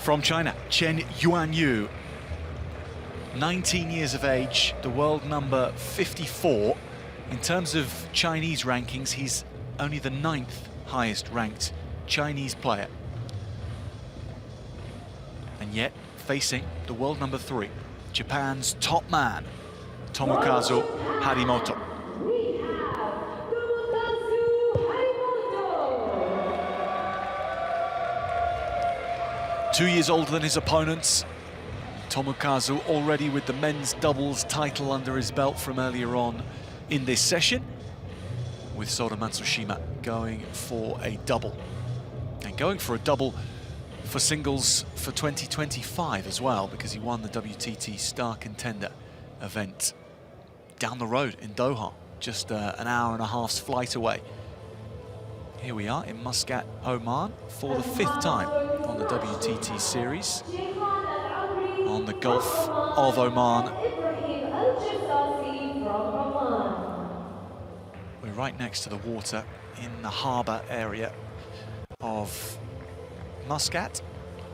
From China, CHENYUANYU, 19 years of age, the world number 54. In terms of Chinese rankings, he's only the 9th highest ranked Chinese player. And yet, facing the world number 3, Japan's top man, Tomokazu Harimoto. Two years older than his opponents, Tomokazu already with the men's doubles title under his belt from earlier on in this session, with Sora Matsushima going for a double. And going for a double for singles for 2025 as well, because he won the WTT Star Contender event down the road in Doha, just an hour and a half's flight away. Here we are in Muscat, Oman, for the 5th time on the WTT series, on the Gulf of Oman. We're right next to the water in the harbour area of Muscat.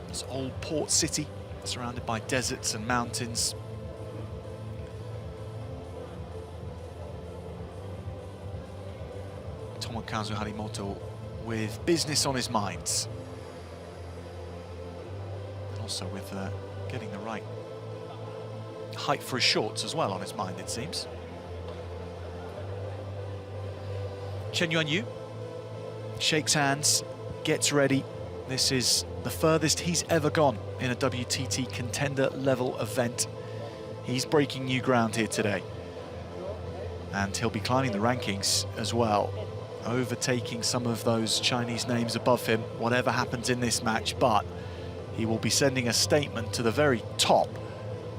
It's an old port city surrounded by deserts and mountains. Tomokazu Harimoto with business on his mind. And also with getting the right height for his shorts as well on his mind, it seems. CHENYUANYU shakes hands, gets ready. This is the furthest he's ever gone in a WTT contender level event. He's breaking new ground here today. And he'll be climbing the rankings as well, overtaking some of those Chinese names above him, whatever happens in this match. But he will be sending a statement to the very top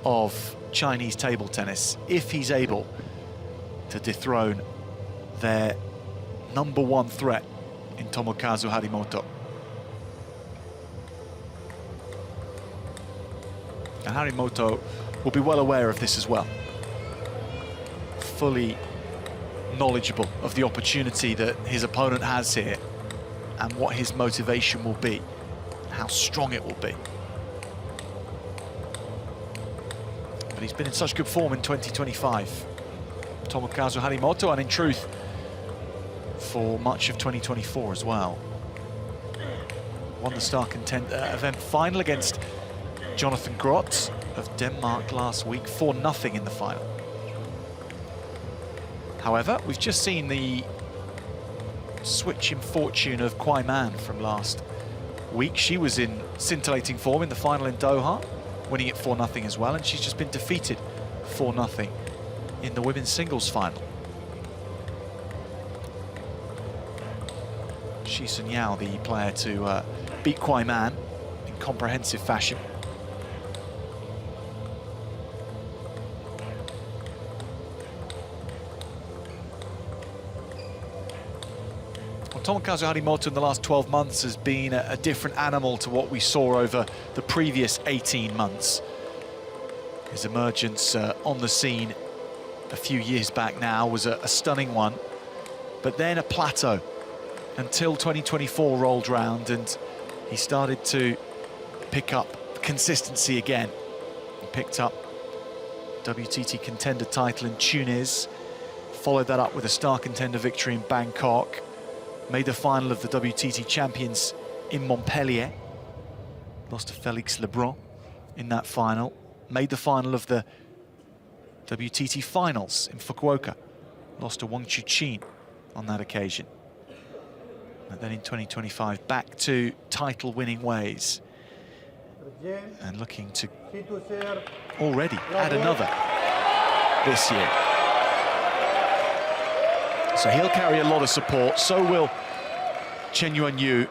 of Chinese table tennis if he's able to dethrone their #1 threat in Tomokazu Harimoto. And Harimoto will be well aware of this as well. Fully knowledgeable of the opportunity that his opponent has here and what his motivation will be, how strong it will be. But he's been in such good form in 2025, Tomokazu Harimoto, and in truth, for much of 2024 as well. Won the Star Contender event final against Jonathan Grotz of Denmark last week, 4-0 in the final. However, we've just seen the switch in fortune of Kwai Man from last week. She was in scintillating form in the final in Doha, winning it 4-0 as well, and she's just been defeated 4-0 in the women's singles final. Shi Sun-Yao, the player to beat Kwai Man in comprehensive fashion. Tomokazu Harimoto in the last 12 months has been a different animal to what we saw over the previous 18 months. His emergence on the scene a few years back now was a stunning one, but then a plateau until 2024 rolled round and he started to pick up consistency again. He picked up WTT Contender title in Tunis, followed that up with a Star Contender victory in Bangkok, made the final of the WTT Champions in Montpellier, lost to Felix Lebrun in that final, made the final of the WTT Finals in Fukuoka, lost to Wang Chuqin on that occasion. And then in 2025, back to title-winning ways and looking to already add another this year. So he'll carry a lot of support, so will CHENYUANYU.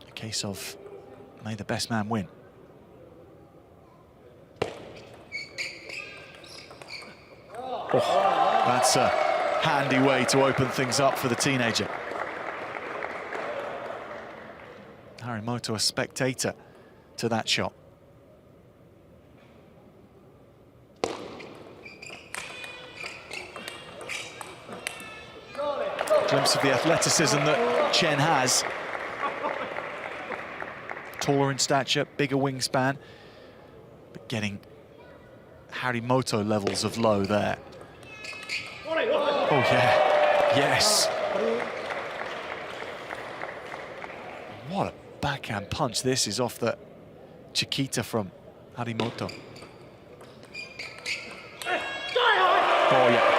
A case of may the best man win. Oh, that's a handy way to open things up for the teenager. Harimoto a spectator to that shot. Glimpse of the athleticism that Chen has. Taller in stature, bigger wingspan, but getting Harimoto levels of low there. Oh yeah, yes. What a backhand punch this is off the Chiquita from Harimoto. Oh yeah.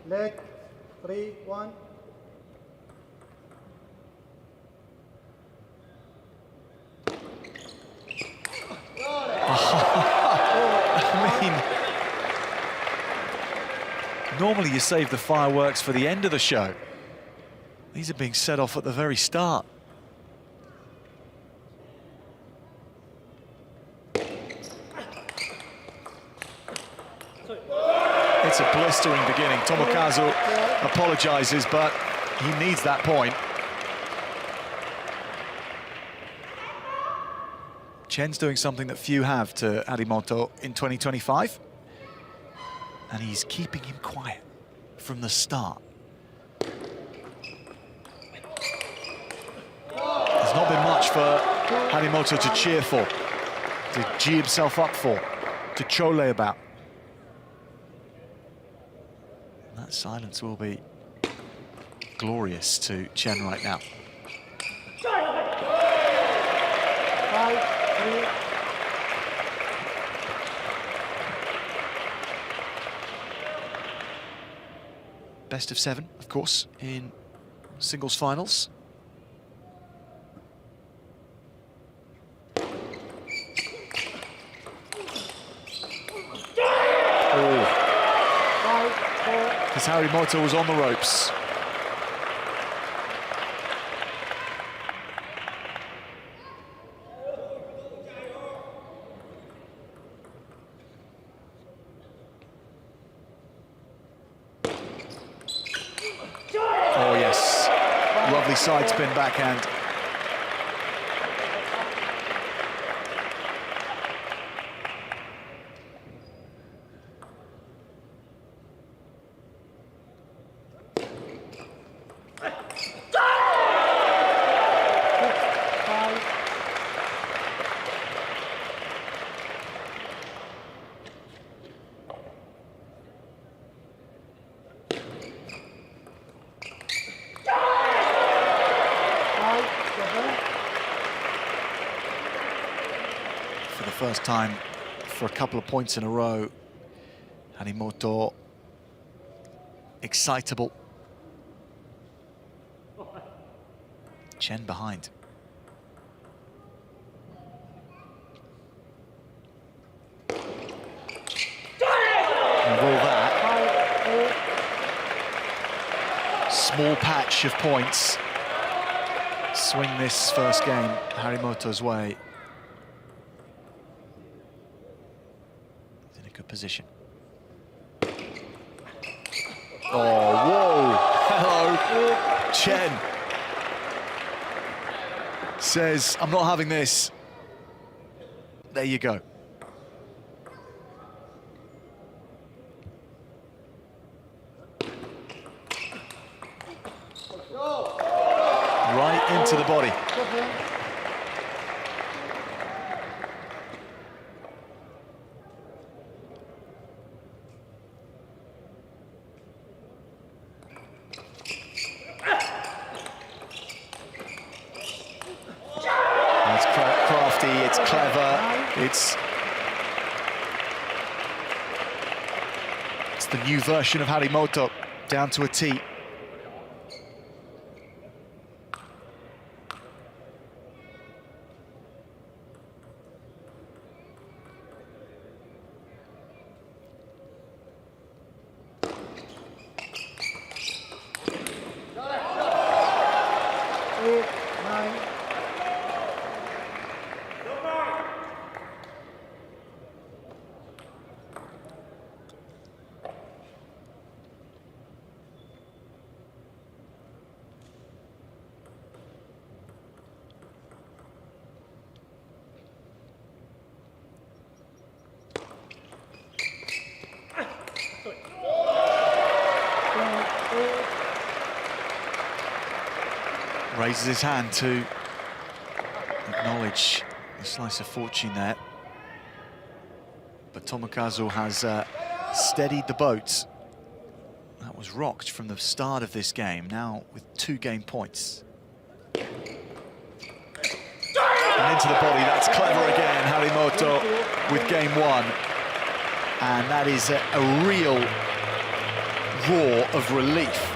Leg 3-1. I mean, normally you save the fireworks for the end of the show. These are being set off at the very start. It's a blistering beginning. Tomokazu apologizes, but he needs that point. Chen's doing something that few have to Harimoto in 2025, and he's keeping him quiet from the start. There's not been much for Harimoto to cheer for, to G himself up for, to chole about. And that silence will be glorious to Chen right now. 5-3. Best of 7, of course, in singles finals. Because Harimoto was on the ropes. Oh yes, lovely side spin backhand. For the first time for a couple of points in a row, Harimoto excitable. Chen behind. And will that small patch of points swing this first game Harimoto's way? He's in a good position. Oh, whoa! Hello, Chen. Says, I'm not having this. There you go. Right into the body. It's crafty, it's clever, it's the new version of Harimoto, down to a T. Raises his hand to acknowledge the slice of fortune there. But Tomokazu has steadied the boat. That was rocked from the start of this game, now with 2 game points. And into the body, that's clever again, Harimoto with game 1. And that is a real roar of relief,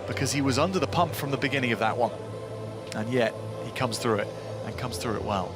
because he was under the pump from the beginning of that one. And yet, he comes through it, and comes through it well.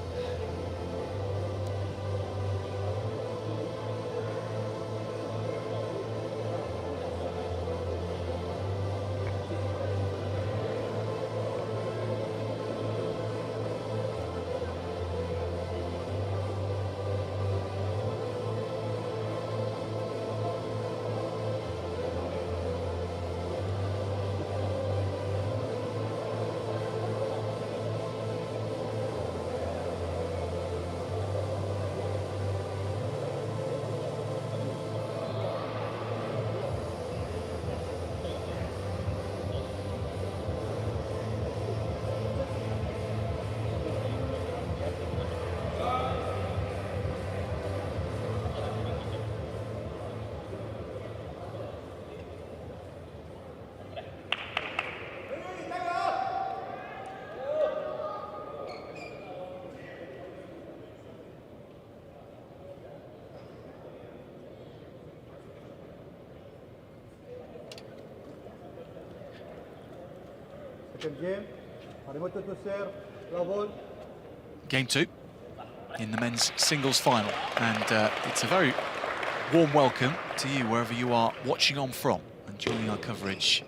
Second game, Harimoto to serve, love ball. Game 2 in the men's singles final, and it's a very warm welcome to you wherever you are watching on from and joining our coverage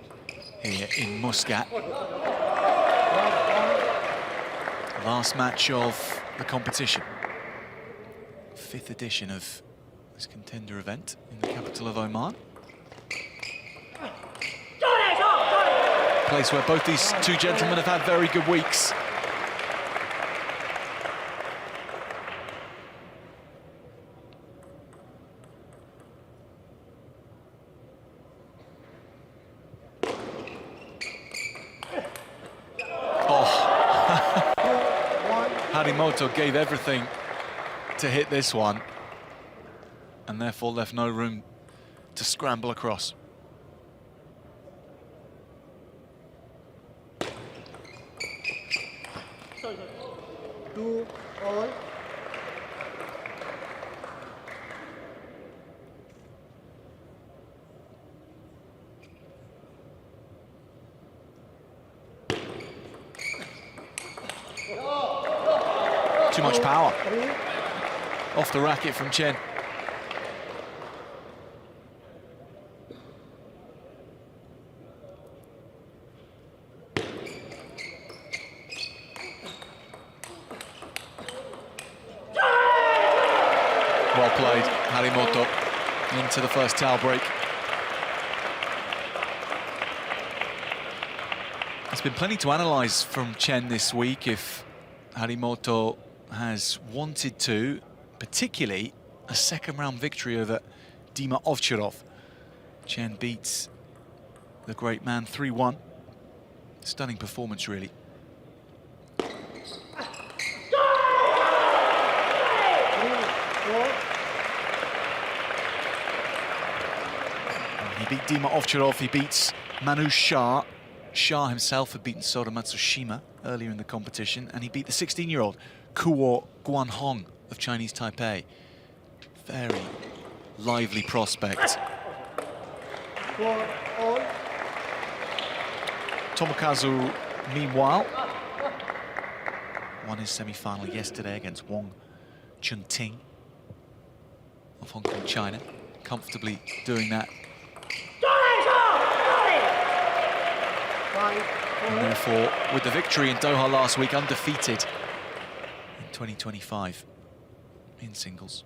here in Muscat. Last match of the competition, 5th edition of this Contender event in the capital of Oman. Place where both these 2 gentlemen have had very good weeks. Oh, Harimoto gave everything to hit this one, and therefore left no room to scramble across. Two all. Too much power off the racket from Chen. Well played, Harimoto into the first towel break. There's been plenty to analyse from Chen this week. If Harimoto has wanted to, particularly a 2nd round victory over Dima Ovcharov. Chen beats the great man 3-1. Stunning performance, really. He beat Dima Ovcharov, he beats Manu Shah. Shah himself had beaten Sora Matsushima earlier in the competition, and he beat the 16-year-old Kuo Guanhong of Chinese Taipei. Very lively prospect. Tomokazu, meanwhile, won his semi-final yesterday against Wang Chunting of Hong Kong, China. Comfortably doing that. And therefore, with the victory in Doha last week, undefeated in 2025 in singles.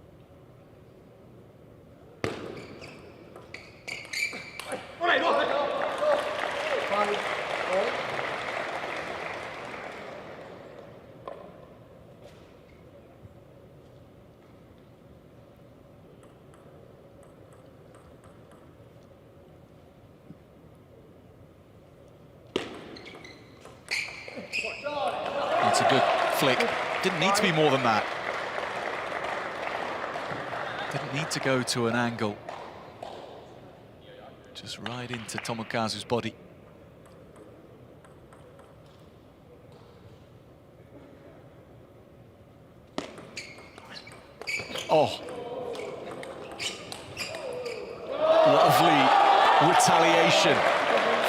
flick. Didn't need to be more than that. Didn't need to go to an angle. Just right into Tomokazu's body. Oh. Lovely retaliation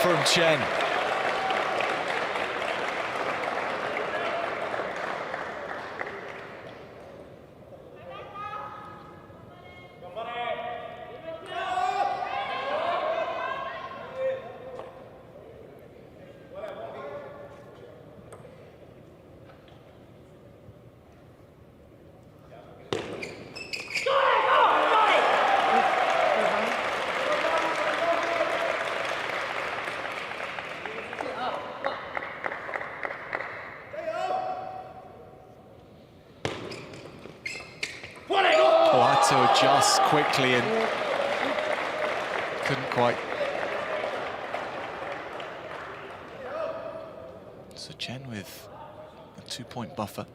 from Chen. To adjust quickly and couldn't quite. So Chen with a 2-point buffer.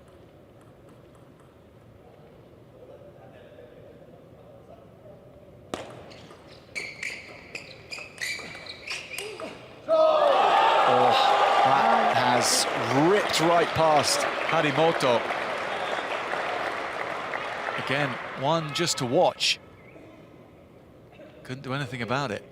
Oh, that has ripped right past Harimoto. Again, one just to watch. Couldn't do anything about it.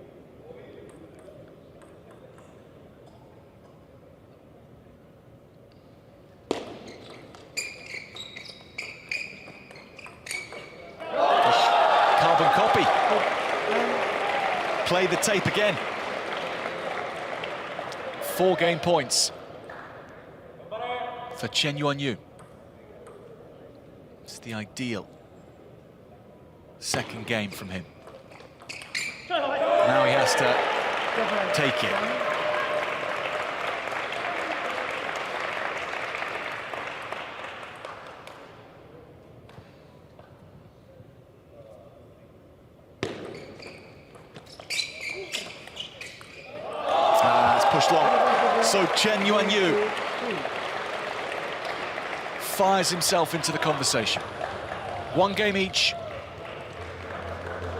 Oh, carbon copy. Play the tape again. 4 game points for CHENYUANYU. It's the ideal second game from him. Now he has to take it. It's pushed long. So CHENYUANYU fires himself into the conversation. 1 game each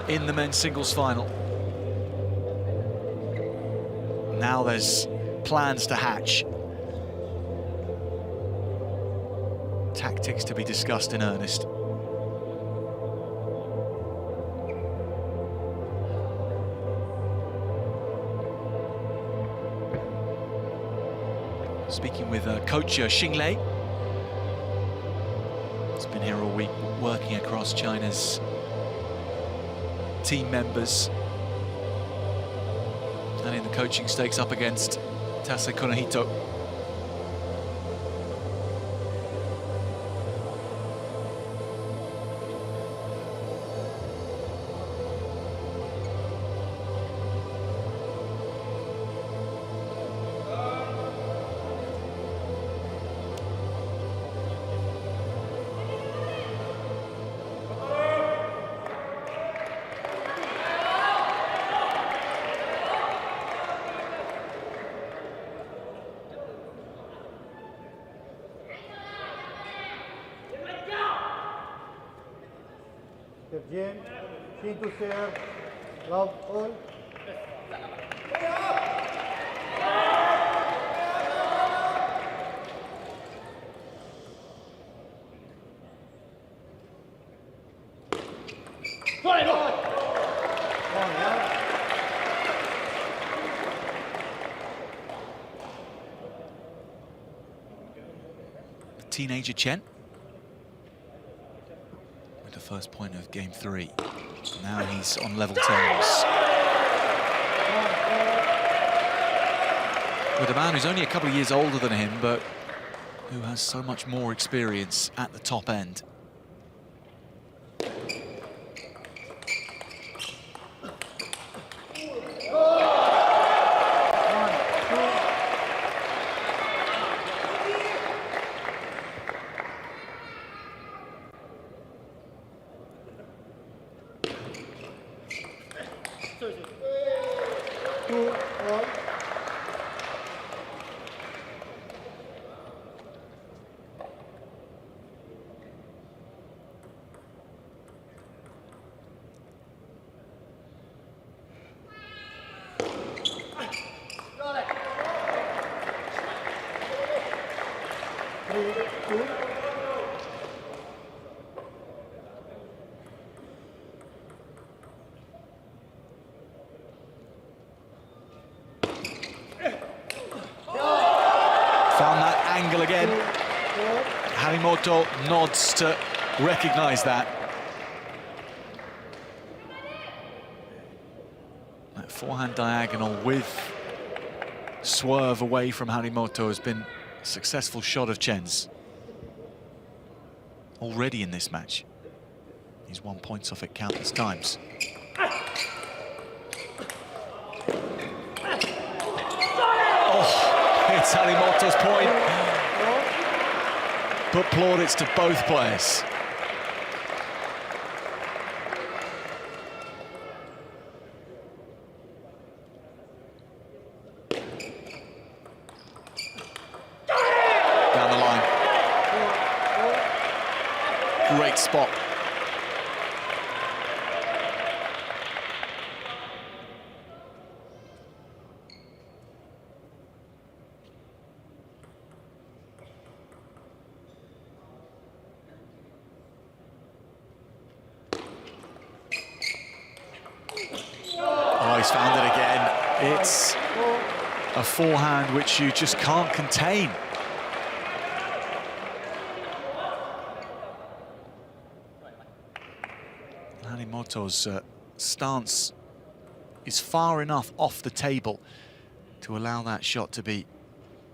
in the men's singles final. Now there's plans to hatch. Tactics to be discussed in earnest. Speaking with coach Xinglei. He's been here all week working across China's team members and in the coaching stakes up against Tase Kunihito. Jim, Chin to serve, love all. Teenager Chen with the first point of game 3. Now he's on level terms with a man who's only a couple of years older than him, but who has so much more experience at the top end. angle again. Harimoto nods to recognize that. That forehand diagonal with swerve away from Harimoto has been a successful shot of Chen's. Already in this match. He's won points off it countless times. Oh, it's Harimoto's point. But plaudits to both players. Down the line. Great spot. He's found it again. It's a forehand which you just can't contain. Harimoto's stance is far enough off the table to allow that shot to be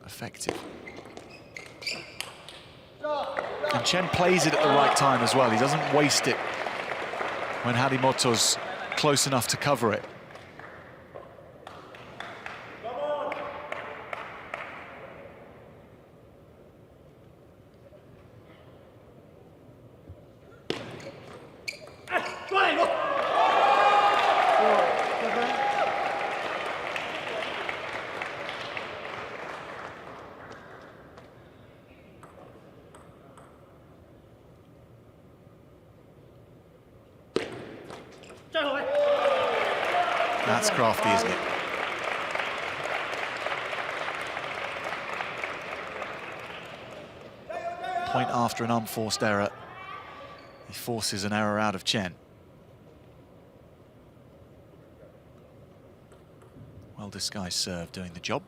effective. And Chen plays it at the right time as well. He doesn't waste it when Harimoto's close enough to cover it. That's crafty, isn't it? Point after an unforced error. He forces an error out of Chen. Well disguised serve doing the job.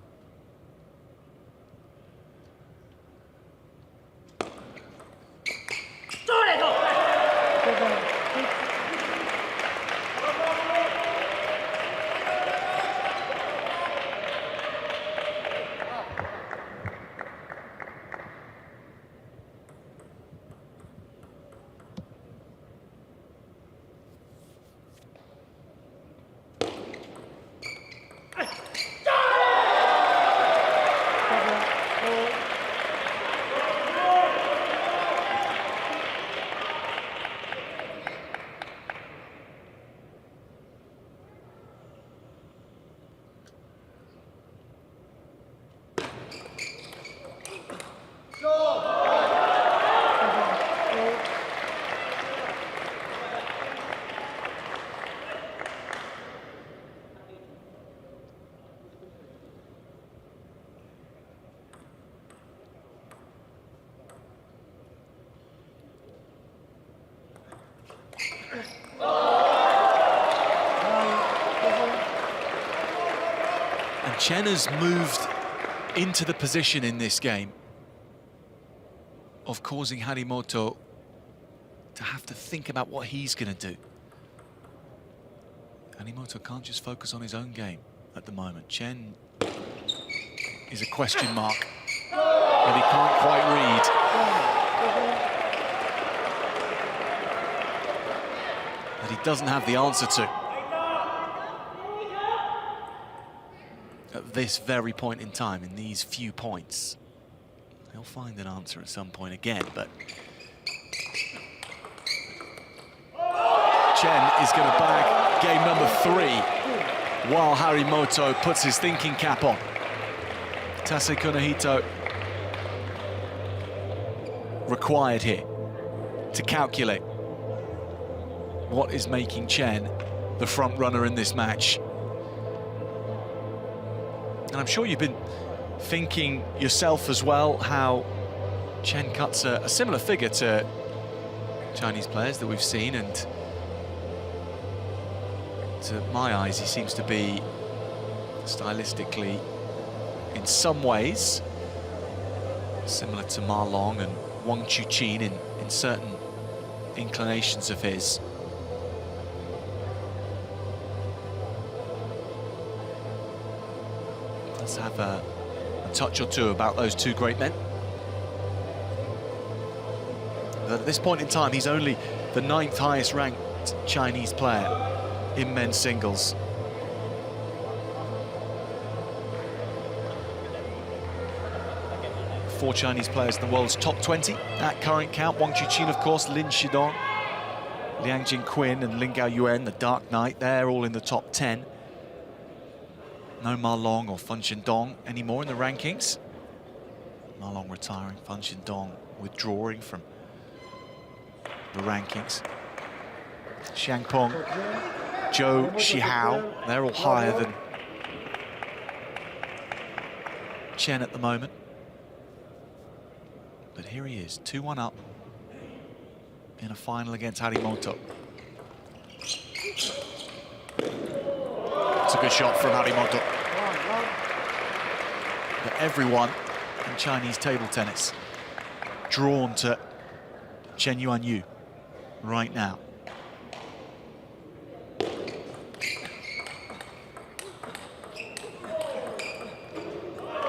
And Chen has moved into the position in this game of causing Harimoto to have to think about what he's going to do. Harimoto can't just focus on his own game at the moment. Chen is a question mark that he can't quite read. That he doesn't have the answer to. At this very point in time, in these few points. He'll find an answer at some point again, but Chen is going to bag game number 3 while Harimoto puts his thinking cap on. Tase Kunihito required here to calculate what is making Chen the front runner in this match. And I'm sure you've been thinking yourself as well how Chen cuts a similar figure to Chinese players that we've seen, and to my eyes he seems to be stylistically in some ways Similar to Ma Long and Wang Chuqin in certain inclinations of his. Let's have a touch or two about those two great men. But at this point in time, he's only the 9th highest ranked Chinese player in men's singles. Four Chinese players in the world's top 20 at current count. Wang Chuqin, of course, Lin Shidong, Liang Jingquin and Lin Gaoyuan, the Dark Knight, they're all in the top 10. No Ma Long or Fan Zhendong anymore in the rankings. Ma Long retiring, Fan Zhendong withdrawing from the rankings. Xiang Peng, Zhou Shihao, they're all higher than Chen at the moment. But here he is, 2-1 up in a final against Harimoto. It's a good shot from Harimoto. But everyone in Chinese table tennis drawn to CHENYUANYU right now.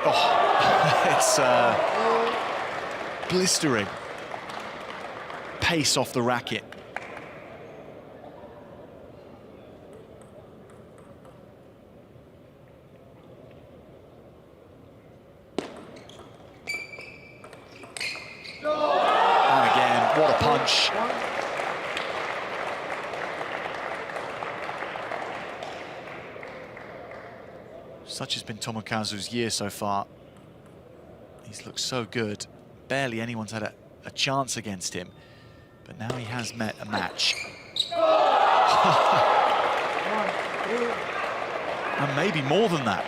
Oh, it's blistering pace off the racket. And again, what a punch. Such has been Tomokazu's year so far. He's looked so good. Barely anyone's had a chance against him, but now he has met a match. And maybe more than that.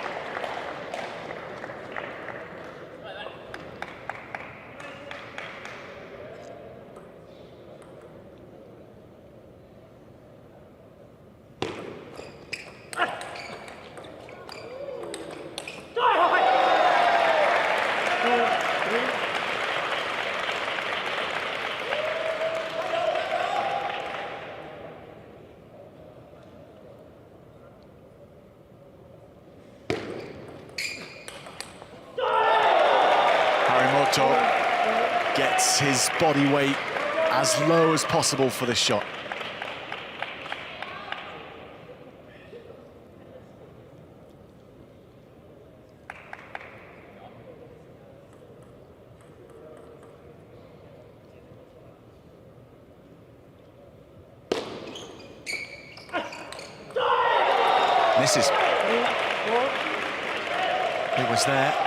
Gets his body weight as low as possible for this shot. Misses. It was there.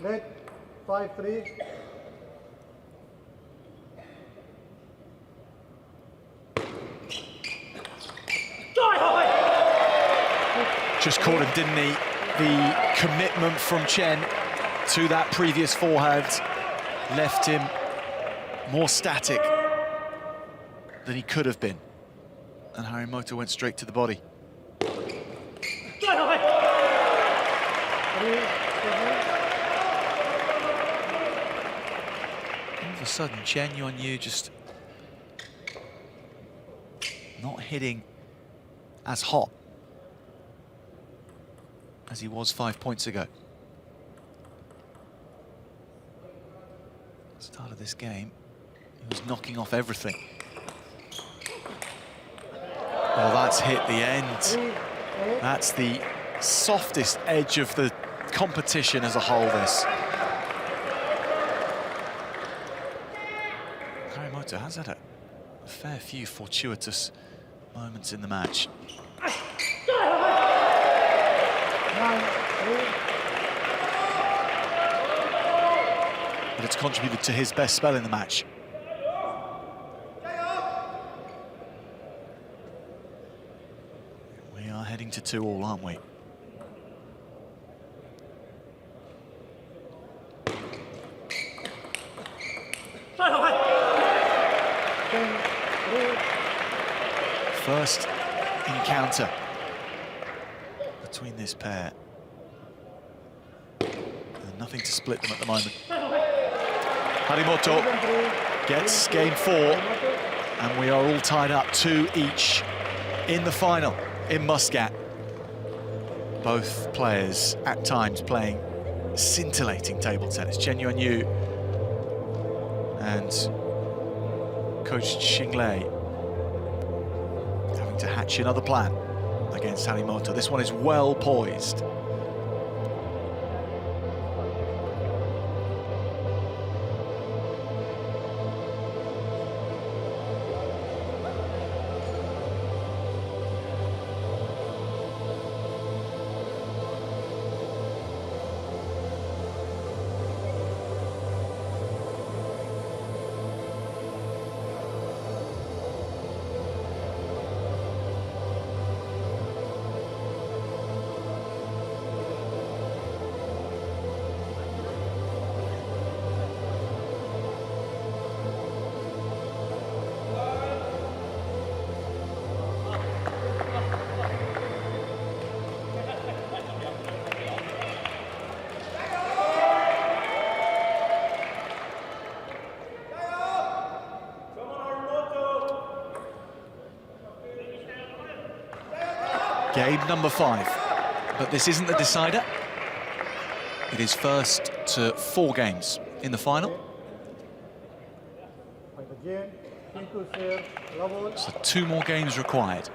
Net 5-3. Just caught him, didn't he? The commitment from Chen to that previous forehand left him more static than he could have been. And Harimoto went straight to the body. All of a sudden, CHENYUANYU just not hitting as hot as he was 5 points ago. Start of this game, he was knocking off everything. Well, that's hit the end. That's the softest edge of the competition as a whole, this. Harimoto has had a fair few fortuitous moments in the match. but it's contributed to his best spell in the match. We are heading to 2-2, aren't we? First encounter between this pair. And nothing to split them at the moment. Harimoto gets game 4, and we are all tied up 2 each in the final in Muscat. Both players at times playing scintillating table tennis. CHENYUANYU and Coach Xinglei having to hatch another plan against Harimoto. This one is well poised. Game number 5, but this isn't the decider. It is first to 4 games in the final. So 2 more games required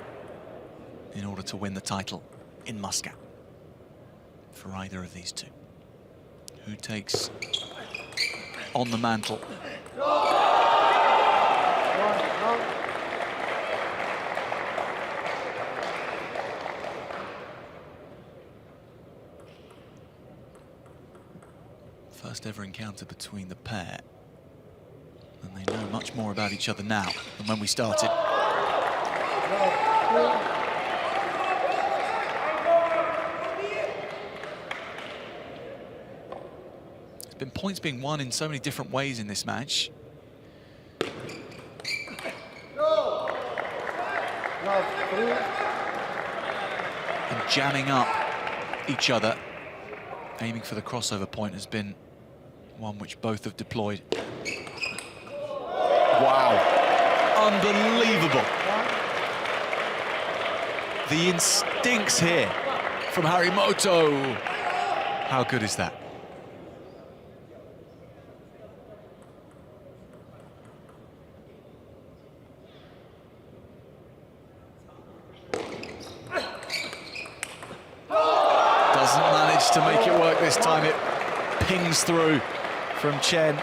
in order to win the title in Muscat for either of these two. Who takes on the mantle? First ever encounter between the pair, and they know much more about each other now than when we started. There's been points being won in so many different ways in this match. And jamming up each other, aiming for the crossover point, has been one which both have deployed. Wow, unbelievable. The instincts here from Harimoto. How good is that? Doesn't manage to make it work this time. It pings through from Chen.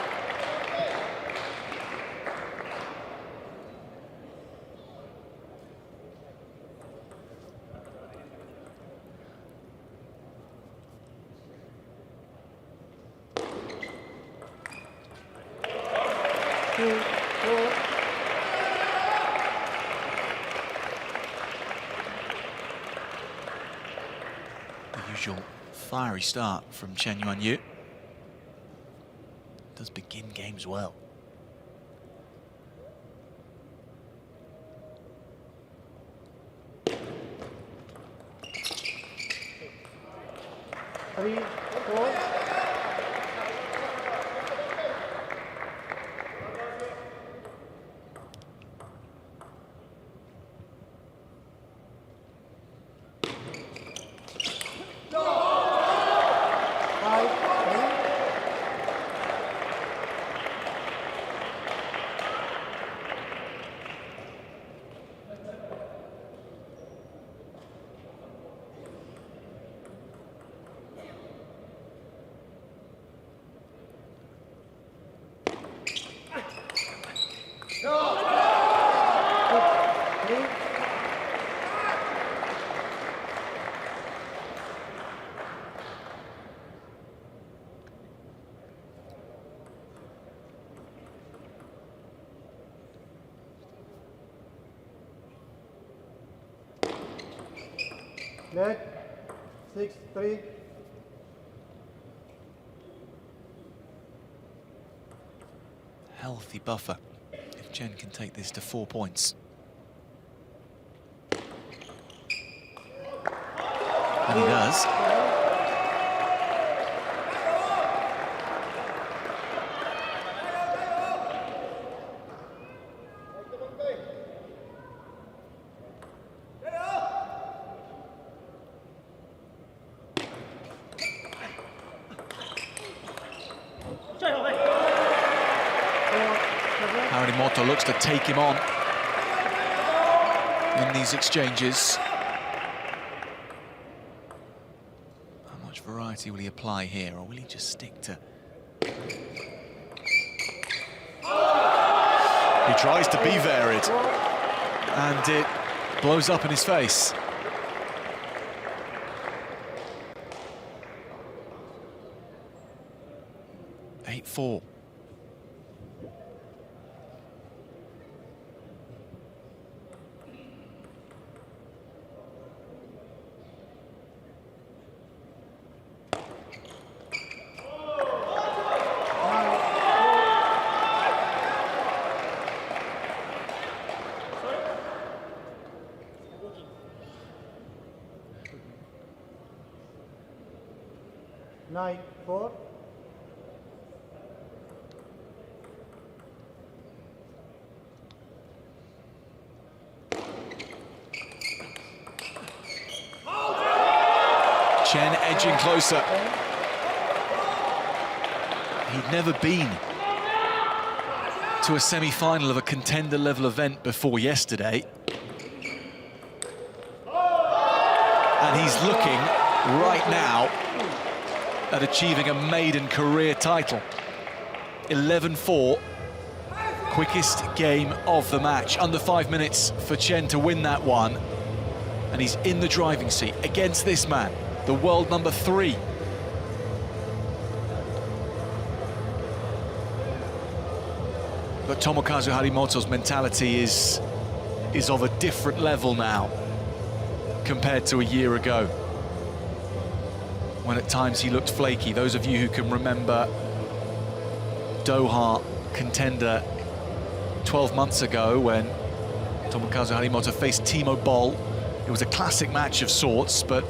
The usual fiery start from CHENYUANYU. Does begin games well. Three, 4. Net, 6-3. Healthy buffer if Chen can take this to 4 points. And he does. Harimoto looks to take him on in these exchanges. How much variety will he apply here, or will he just stick to... He tries to be varied, and it blows up in his face. Eight-4. Nine, 4. Chen edging closer. He'd never been to a semi-final of a contender level event before yesterday. And he's looking right now at achieving a maiden career title. 11-4, quickest game of the match. Under 5 minutes for Chen to win that one. And he's in the driving seat against this man, the world number 3. But Tomokazu Harimoto's mentality is of a different level now compared to a year ago, when at times he looked flaky. Those of you who can remember Doha Contender 12 months ago when Tomokazu Harimoto faced Timo Boll, it was a classic match of sorts, but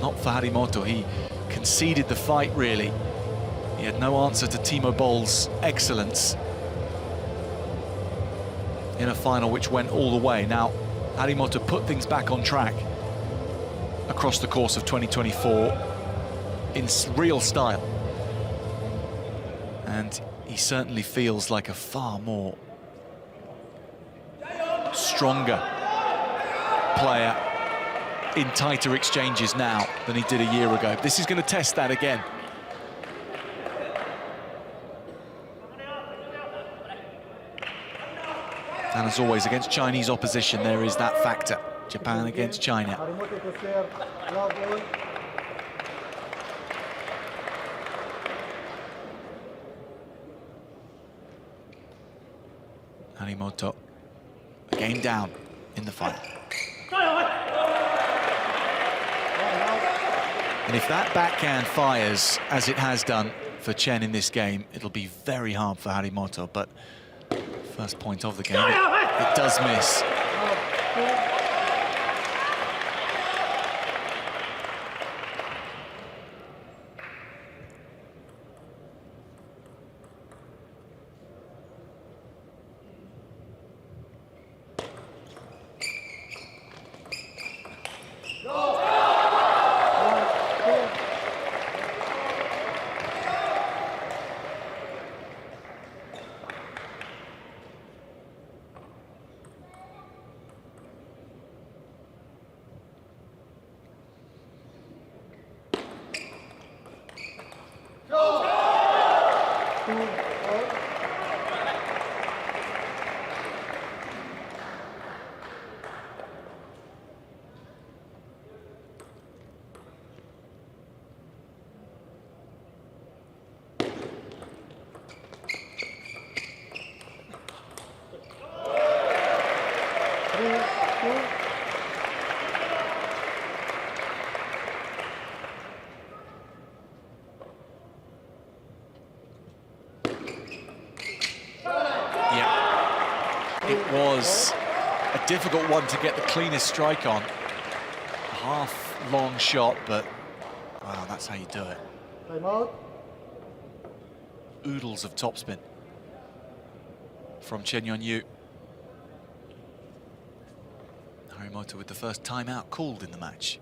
not for Harimoto. He conceded the fight, really. He had no answer to Timo Boll's excellence in a final which went all the way. Now, Harimoto put things back on track across the course of 2024 in real style. And he certainly feels like a far more stronger player in tighter exchanges now than he did a year ago. This is going to test that again. And as always, against Chinese opposition, there is that factor. Japan against China. Harimoto, a game down in the final. And if that backhand fires, as it has done for Chen in this game, it'll be very hard for Harimoto, but first point of the game, it does miss. a difficult one to get the cleanest strike on. A half-long shot, but wow, that's how you do it. Time out. Oodles of topspin from CHENYUANYU. Harimoto with the first timeout called in the match.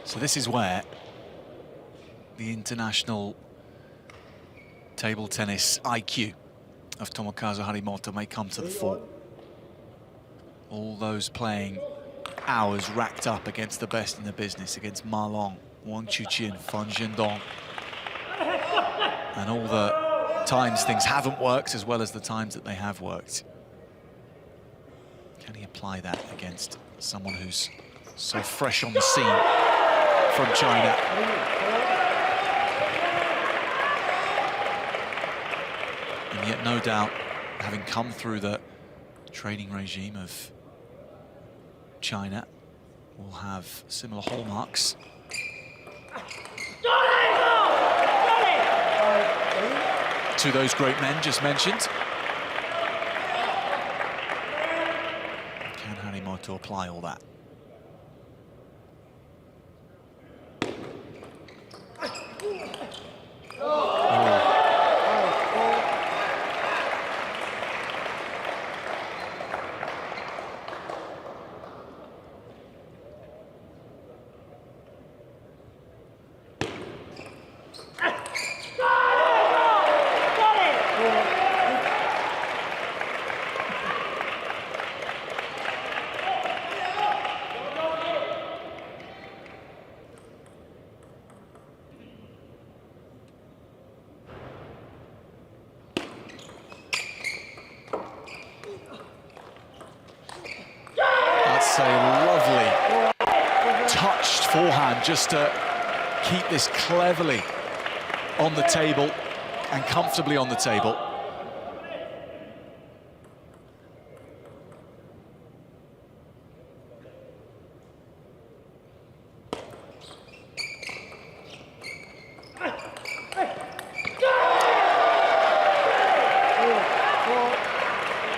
So this is where the international table tennis IQ of Tomokazu Harimoto may come to the fore. All those playing hours racked up against the best in the business, against Ma Long, Wang Chuqin, Fan Zhendong. And all the times things haven't worked as well as the times that they have worked. Can he apply that against someone who's so fresh on the scene from China? And yet, no doubt, having come through the training regime of China, will have similar hallmarks. To those great men just mentioned. Can Harimoto apply all that? That's a lovely touched forehand just to keep this cleverly on the table and comfortably on the table.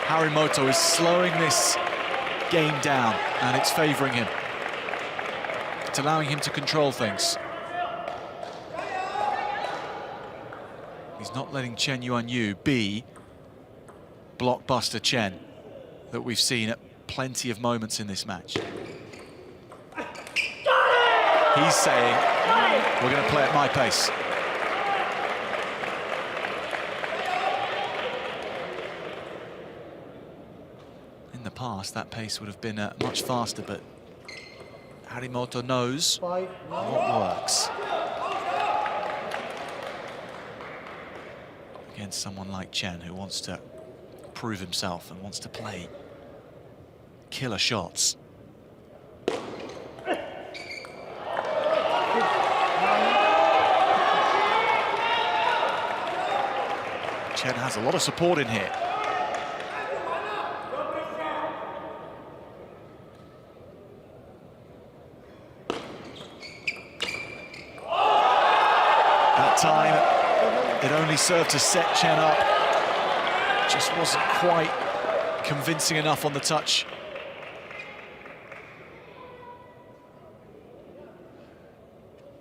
Harimoto is slowing this game down, and it's favouring him. It's allowing him to control things. He's not letting CHENYUANYU be blockbuster Chen that we've seen at plenty of moments in this match. He's saying, we're going to play at my pace. In the past, that pace would have been much faster, but Harimoto knows what works against someone like Chen, who wants to prove himself and wants to play killer shots. Chen has a lot of support in here. That time, it only served to set Chen up. Just wasn't quite convincing enough on the touch.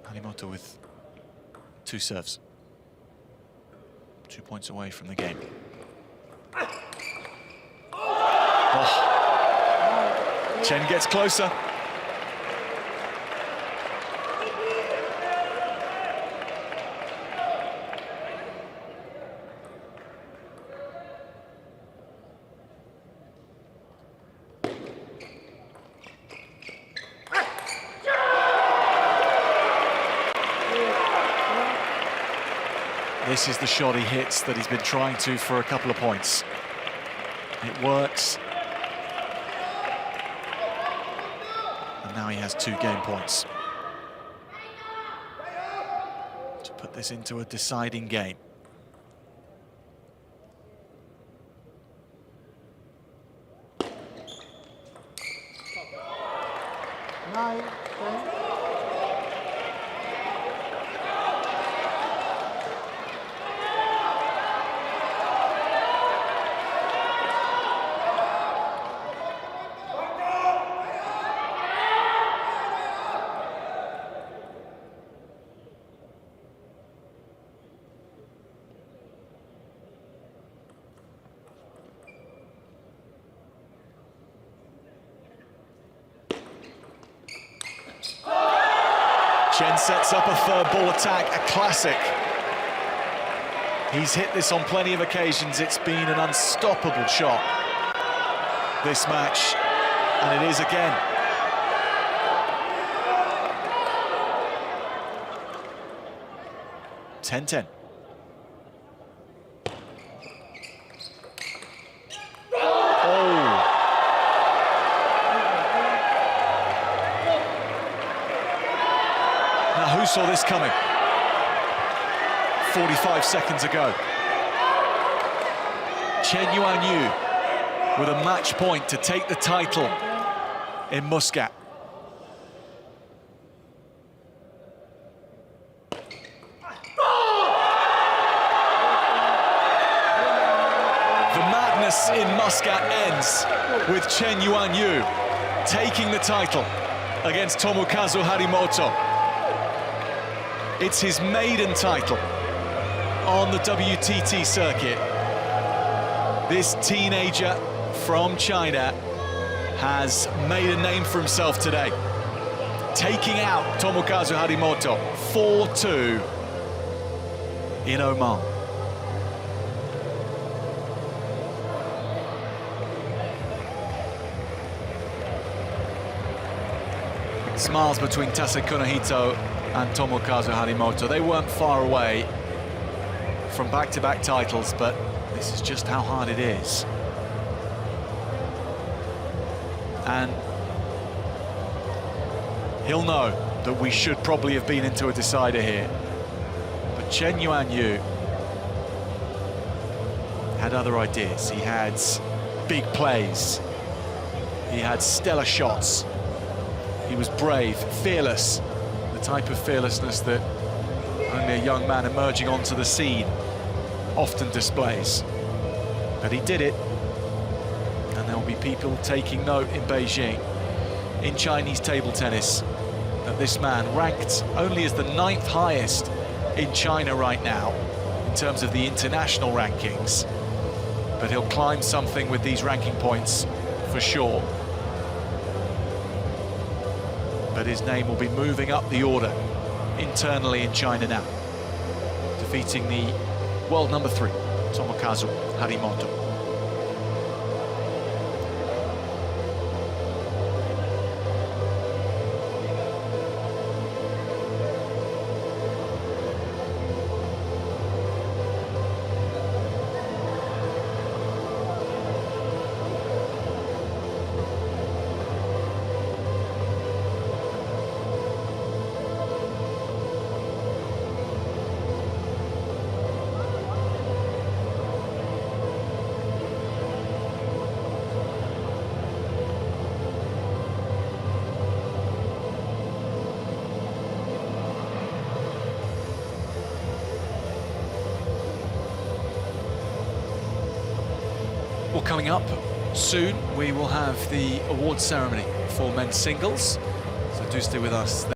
Harimoto with two serves. 2 points away from the game. Oh. Chen gets closer. This is the shot he hits that he's been trying to for a couple of points. It works. And now he has 2 game points to put this into a deciding game. Nine, 10. Chen sets up a third ball attack, a classic. He's hit this on plenty of occasions. It's been an unstoppable shot this match, and it is again. Ten. Who saw this coming 45 seconds ago? CHENYUANYU with a match point to take the title in Muscat. The madness in Muscat ends with CHENYUANYU taking the title against Tomokazu Harimoto. It's his maiden title on the WTT circuit. This teenager from China has made a name for himself today, taking out Tomokazu Harimoto 4-2 in Oman. Smiles between Taseku Nahito and Tomokazu Harimoto. They weren't far away from back-to-back titles, but this is just how hard it is. And he'll know that we should probably have been into a decider here. But CHENYUANYU had other ideas. He had big plays. He had stellar shots. He was brave, fearless. Type of fearlessness that only a young man emerging onto the scene often displays. But he did it, and there will be people taking note in Beijing, in Chinese table tennis, that this man, ranked only as the 9th highest in China right now in terms of the international rankings, but he'll climb something with these ranking points for sure. But his name will be moving up the order internally in China now, defeating the world number 3, Tomokazu Harimoto. Well, coming up soon, we will have the awards ceremony for men's singles, so do stay with us.